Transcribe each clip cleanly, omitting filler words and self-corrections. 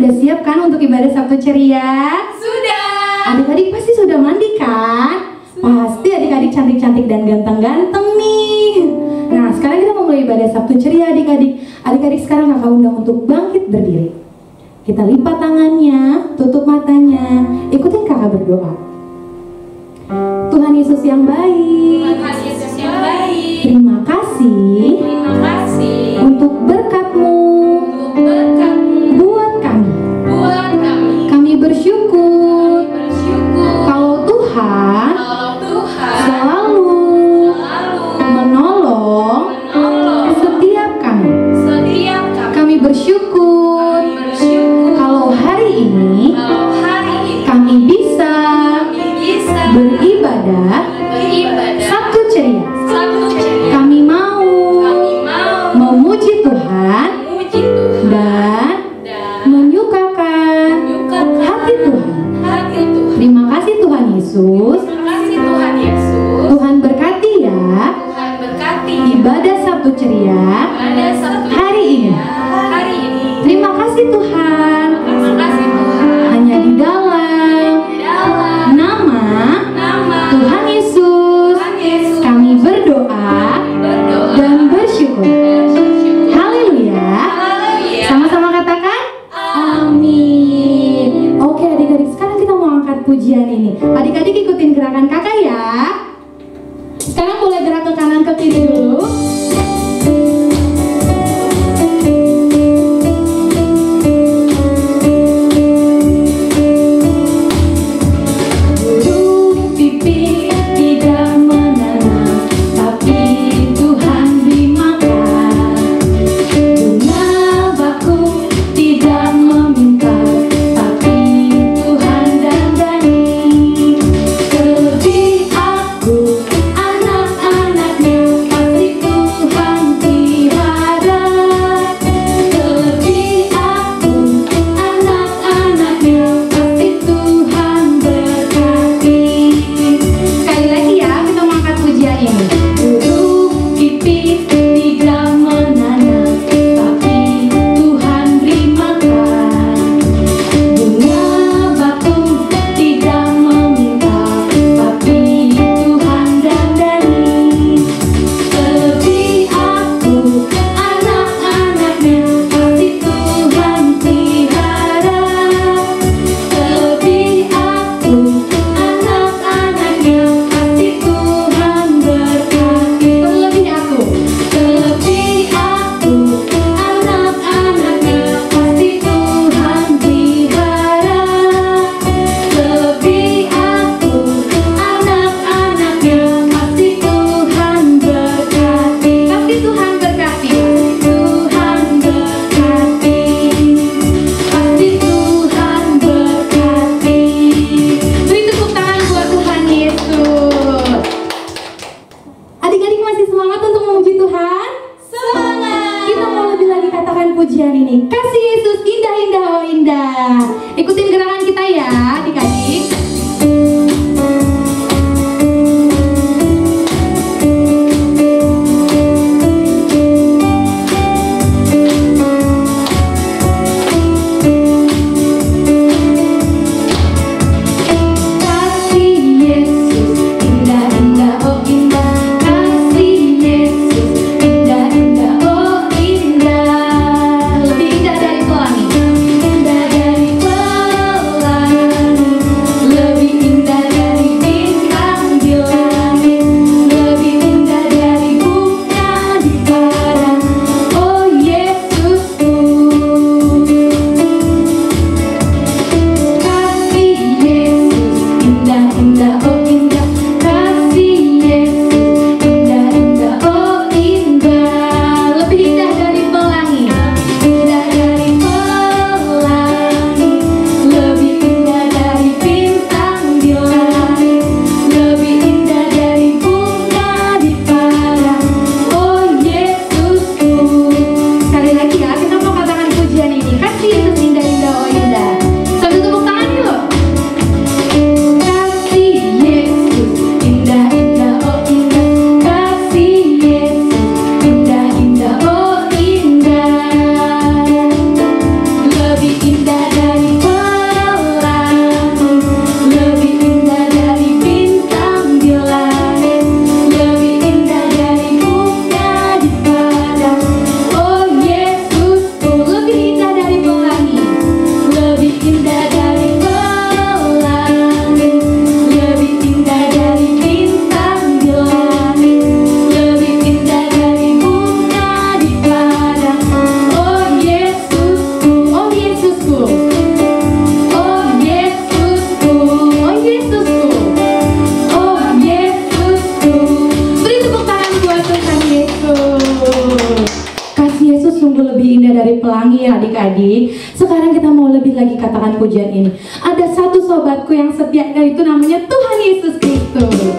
sudah siap kan untuk ibadah Sabtu ceria? Sudah. Adik-adik pasti sudah mandi kan? Pasti adik-adik cantik-cantik dan ganteng-ganteng nih. Nah, sekarang kita mau mulai ibadah Sabtu ceria adik-adik. Adik-adik sekarang kakak undang untuk bangkit berdiri. Kita lipat tangannya, tutup matanya, ikutin kakak berdoa. Tuhan Yesus yang baik, Tuhan Yesus yang baik, terima kasih untuk berkat-Mu buat kami. Kami bersyukur kalau Tuhan selalu menolong setiap kami. Kami bersyukur kalau hari ini kami bisa beribadah Sabtu ceria. Kami mau memuji Tuhan dan menyukakan hati Tuhan. Terima kasih Tuhan Yesus. Tuhan berkati ya ibadah Sabtu ceria hari ini. Terima kasih Tuhan. Hanya di dalam nama Tuhan Yesus kami berdoa dan bersyukur. Haleluya. Sama-sama katakan amin. Oke adik-adik, sekarang kita mau angkat pujian ini. Adik-adik ikutin gerakan kakak ya. Sekarang boleh gerak ke kanan ke kiri dulu. Ikutin gerakan kita ya adik-adik. Lebih indah dari pelangi. ulangi ya adik-adik. Sekarang kita mau lebih lagi katakan pujian ini. Ada satu sobatku yang setia, itu namanya Tuhan Yesus Kristus.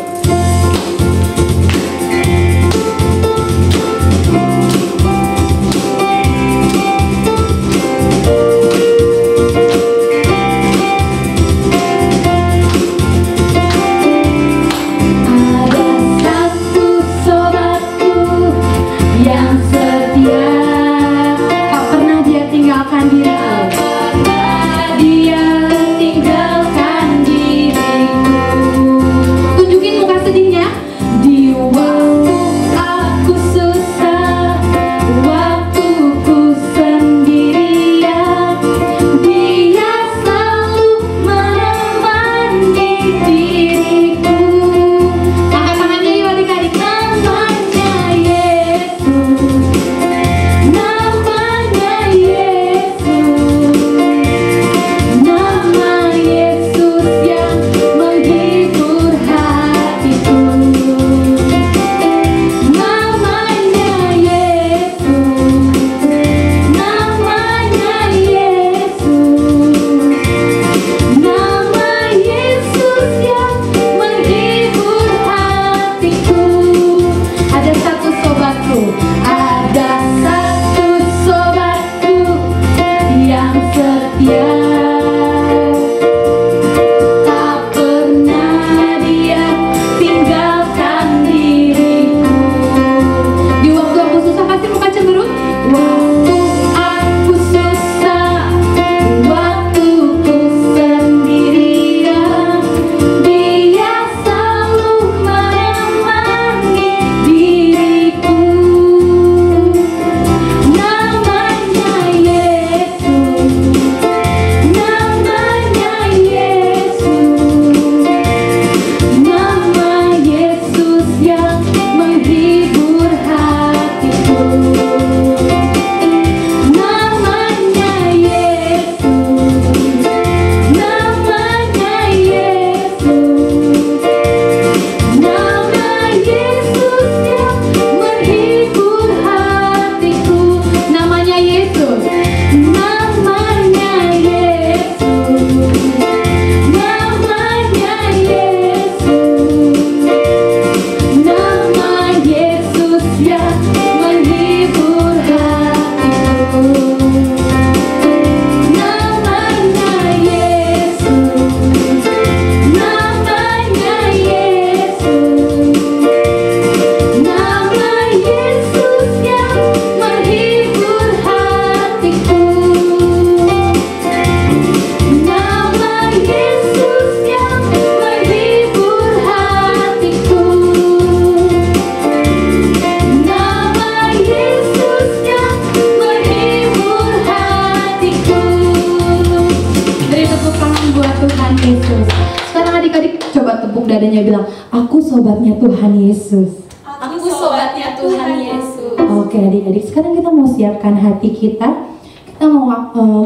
Dadanya bilang, aku sobatnya Tuhan Yesus. Aku sobatnya Tuhan Yesus. Oke adik-adik, sekarang kita mau siapkan hati kita. Kita mau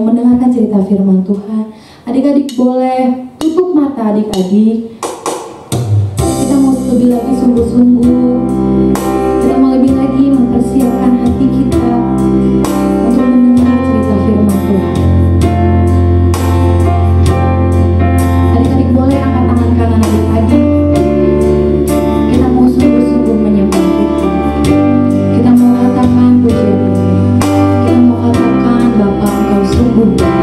mendengarkan cerita firman Tuhan. Adik-adik boleh tutup mata adik-adik. Kita mau lebih lagi sungguh-sungguh. Kita mau lebih lagi mempersiapkan hati kita untuk mendengar cerita firman Tuhan. Adik-adik boleh angkat tangan kanan adik-adik. Kita mau sungguh-sungguh menyembah kita. Kita mau katakan pujian ini. Kita mau katakan Bapa Engkau sungguh baik.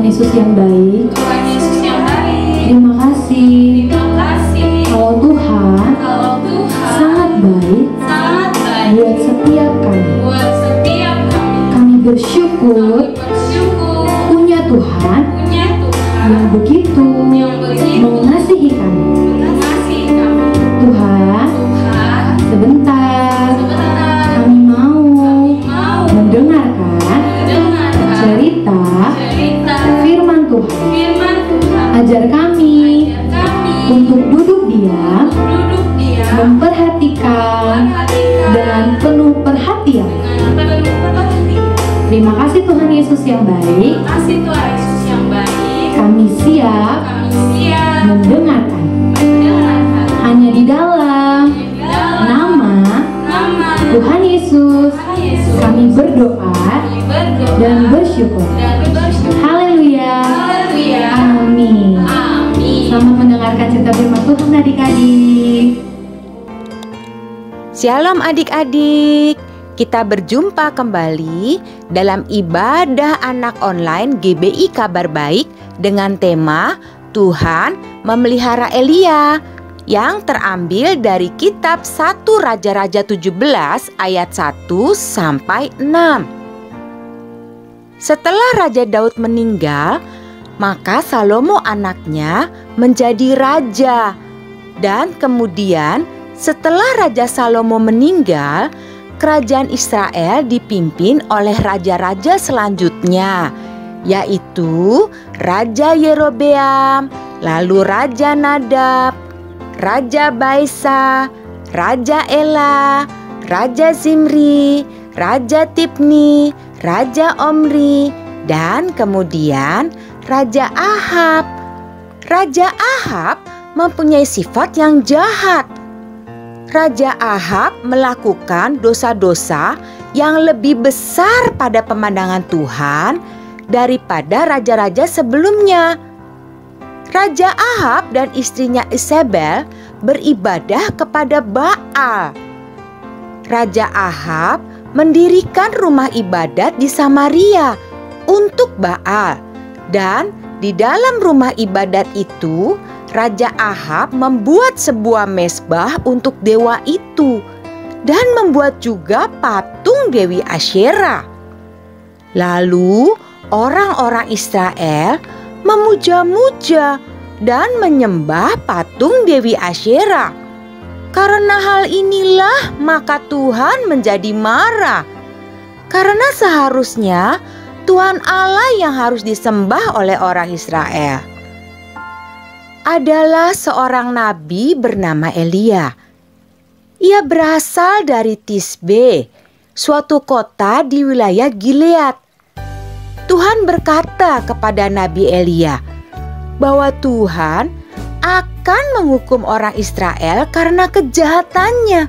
Yesus yang baik, Tuhan Yesus yang baik, terima kasih terima kasih kalau Tuhan kalau Tuhan sangat baik sangat baik buat setiap kami. buat setiap kami. Kami bersyukur Kami bersyukur punya Tuhan punya Tuhan yang begitu yang begitu mengasihi kami. mengasihi kami. Tuhan, Tuhan, sebentar sebentar kami mau mau mendengarkan mendengarkan cerita cerita firman Tuhan. firman Tuhan. Ajar kami Ajar kami untuk duduk diam, duduk diam, memperhatikan perhatikan dengan penuh perhatian. dengan penuh perhatian. Terima kasih Tuhan Yesus yang baik. Kasih Tuhan Yesus yang baik. Kami siap Kami siap mendengarkan mendengarkan hanya di dalam di dalam nama nama Tuhan Yesus. Tuhan Yesus. Kami berdoa Kami berdoa dan bersyukur. dan bersyukur. Haleluya. Haleluya. Amin. Amin. Selamat mendengarkan cerita firman Tuhan adik-adik. Shalom adik-adik, kita berjumpa kembali dalam ibadah anak online GBI Kabar Baik dengan tema Tuhan Memelihara Elia yang terambil dari kitab 1 Raja-Raja 17 ayat 1 sampai 6. Setelah Raja Daud meninggal, maka Salomo anaknya menjadi raja. Dan kemudian setelah Raja Salomo meninggal, kerajaan Israel dipimpin oleh raja-raja selanjutnya, yaitu Raja Yerobeam, lalu Raja Nadab, Raja Baesa, Raja Ela, Raja Zimri, Raja Tibni, Raja Omri, dan kemudian Raja Ahab. Raja Ahab mempunyai sifat yang jahat. Raja Ahab melakukan dosa-dosa yang lebih besar pada pemandangan Tuhan daripada raja-raja sebelumnya. Raja Ahab dan istrinya Isabel beribadah kepada Baal. Raja Ahab mendirikan rumah ibadat di Samaria untuk Baal, dan di dalam rumah ibadat itu Raja Ahab membuat sebuah mezbah untuk dewa itu dan membuat juga patung Dewi Asyera. Lalu orang-orang Israel memuja-muja dan menyembah patung Dewi Asyera. Karena hal inilah maka Tuhan menjadi marah. Karena seharusnya Tuhan Allah yang harus disembah oleh orang Israel adalah seorang nabi bernama Elia. Ia berasal dari Tisbe, suatu kota di wilayah Gilead. Tuhan berkata kepada Nabi Elia bahwa Tuhan akan menghukum orang Israel karena kejahatannya.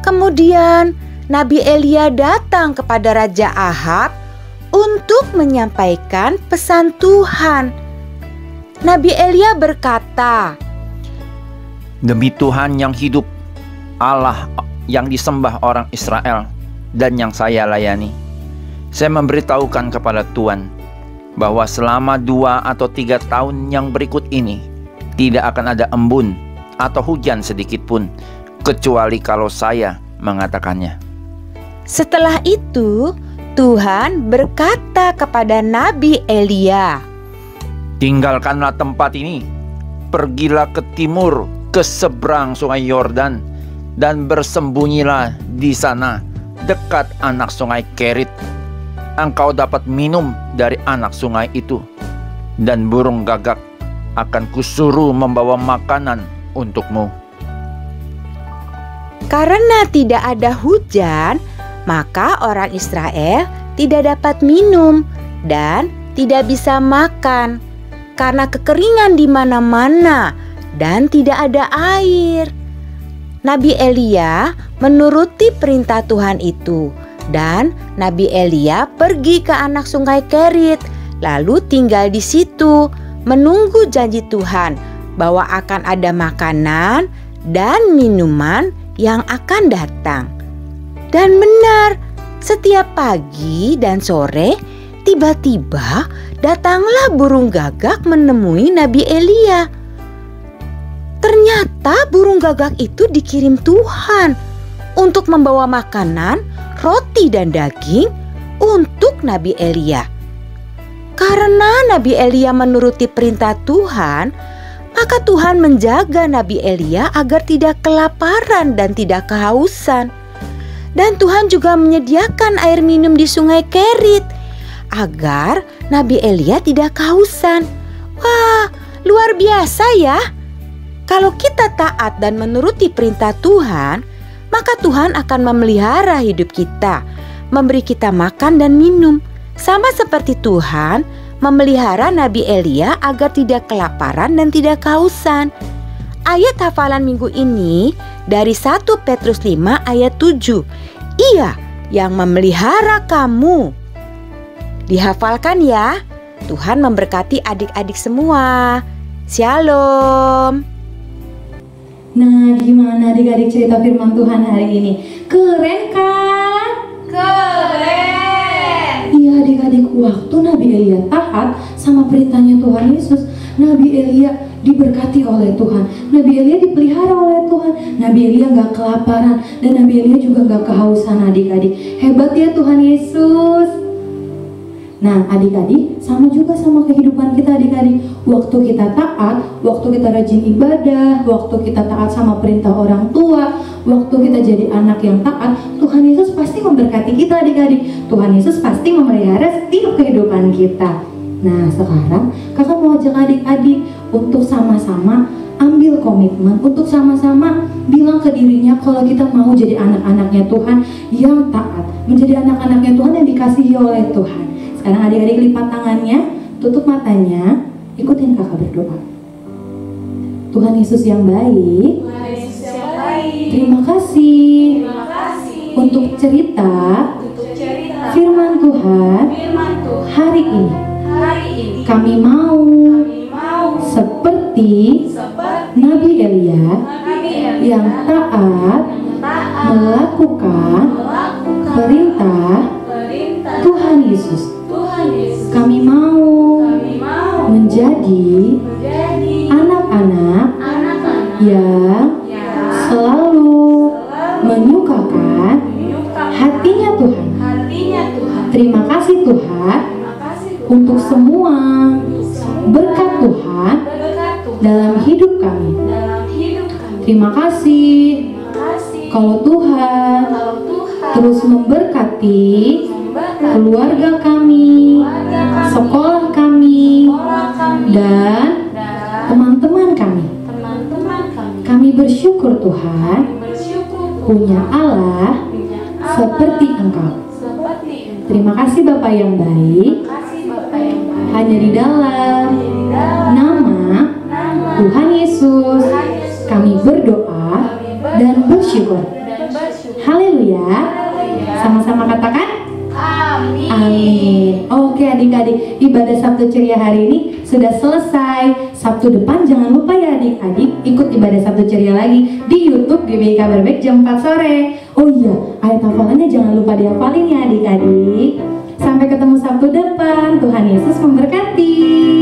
Kemudian Nabi Elia datang kepada Raja Ahab untuk menyampaikan pesan Tuhan. Nabi Elia berkata, "Demi Tuhan yang hidup, Allah yang disembah orang Israel dan yang saya layani, saya memberitahukan kepada Tuhan bahwa selama 2 atau 3 tahun yang berikut ini tidak akan ada embun atau hujan sedikit pun, kecuali kalau saya mengatakannya." Setelah itu Tuhan berkata kepada Nabi Elia, "Tinggalkanlah tempat ini, pergilah ke timur, ke seberang sungai Yordan, dan bersembunyilah di sana, dekat anak sungai Kerit. Engkau dapat minum dari anak sungai itu, dan burung gagak akan kusuruh membawa makanan untukmu." Karena tidak ada hujan, maka orang Israel tidak dapat minum dan tidak bisa makan karena kekeringan di mana-mana dan tidak ada air. Nabi Elia menuruti perintah Tuhan itu, dan Nabi Elia pergi ke anak sungai Kerit, lalu tinggal di situ menunggu janji Tuhan bahwa akan ada makanan dan minuman yang akan datang. Dan benar, setiap pagi dan sore Tiba-tiba datanglah burung gagak menemui Nabi Elia. Ternyata burung gagak itu dikirim Tuhan untuk membawa makanan, roti dan daging untuk Nabi Elia. Karena Nabi Elia menuruti perintah Tuhan, maka Tuhan menjaga Nabi Elia agar tidak kelaparan dan tidak kehausan. Dan Tuhan juga menyediakan air minum di sungai Kerit agar Nabi Elia tidak kehausan. Wah, luar biasa ya. Kalau kita taat dan menuruti perintah Tuhan, maka Tuhan akan memelihara hidup kita, memberi kita makan dan minum. Sama seperti Tuhan memelihara Nabi Elia agar tidak kelaparan dan tidak kehausan. Ayat hafalan minggu ini dari 1 Petrus 5 ayat 7. Ia yang memelihara kamu. Dihafalkan ya. Tuhan memberkati adik-adik semua. Shalom. Nah, gimana adik-adik cerita firman Tuhan hari ini? Keren kan? Keren. Iya adik-adik, waktu Nabi Elia taat sama perintahnya Tuhan Yesus, Nabi Elia diberkati oleh Tuhan. Nabi Elia dipelihara oleh Tuhan. Nabi Elia gak kelaparan dan Nabi Elia juga gak kehausan adik-adik. Hebat ya Tuhan Yesus. Nah adik-adik, sama juga sama kehidupan kita adik-adik. Waktu kita taat, waktu kita rajin ibadah, waktu kita taat sama perintah orang tua, waktu kita jadi anak yang taat, Tuhan Yesus pasti memberkati kita adik-adik. Tuhan Yesus pasti memelihara setiap kehidupan kita. Nah sekarang kakak mau ajak adik-adik untuk sama-sama ambil komitmen, untuk sama-sama bilang ke dirinya kalau kita mau jadi anak-anaknya Tuhan yang taat, menjadi anak-anaknya Tuhan yang dikasihi oleh Tuhan. Sekarang adik-adik lipat tangannya, tutup matanya, ikutin kakak berdoa. Tuhan Yesus yang baik, terima kasih untuk cerita firman Tuhan hari ini. Kami mau seperti Nabi Elia yang taat melakukan perintah Tuhan Yesus. Kami mau menjadi anak-anak yang selalu menyukakan hatinya Tuhan. Terima kasih Tuhan untuk semua berkat Tuhan dalam hidup kami. Terima kasih kalau Tuhan terus memberkati keluarga kami, sekolah kami, dan teman-teman kami. Kami bersyukur Tuhan punya Allah seperti Engkau. Terima kasih Bapa yang baik. Hanya di dalam nama Tuhan Yesus kami berdoa dan bersyukur. Haleluya. Sama-sama katakan amin. Oke adik-adik, ibadah Sabtu Ceria hari ini sudah selesai. Sabtu depan jangan lupa ya adik-adik ikut ibadah Sabtu Ceria lagi di YouTube GBI Kabar Baik jam 4 sore. Oh iya, ayat hafalannya jangan lupa dihafalin ya adik-adik. Sampai ketemu Sabtu depan. Tuhan Yesus memberkati.